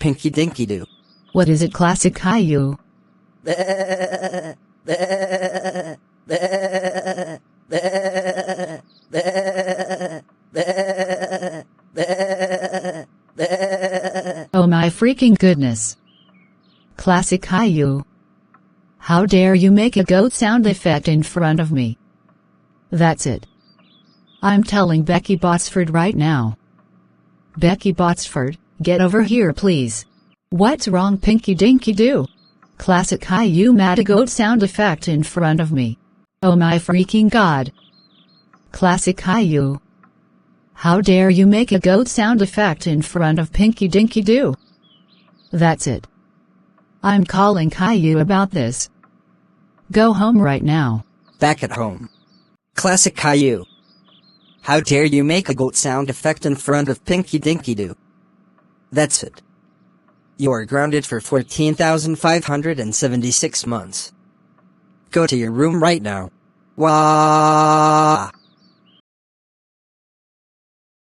Pinky Dinky do. What is it, classic Caillou? Oh my freaking goodness. Classic Caillou. How dare you make a goat sound effect in front of me? That's it. I'm telling Becky Botsford right now. Becky Botsford, get over here please. What's wrong, Pinky Dinky do? Classic Caillou made a goat sound effect in front of me. Oh my freaking god. Classic Caillou. How dare you make a goat sound effect in front of Pinky Dinky do? That's it. I'm calling Caillou about this. Go home right now. Back at home. Classic Caillou. How dare you make a goat sound effect in front of Pinky Dinky do? That's it. You are grounded for 14,576 months. Go to your room right now. Wow.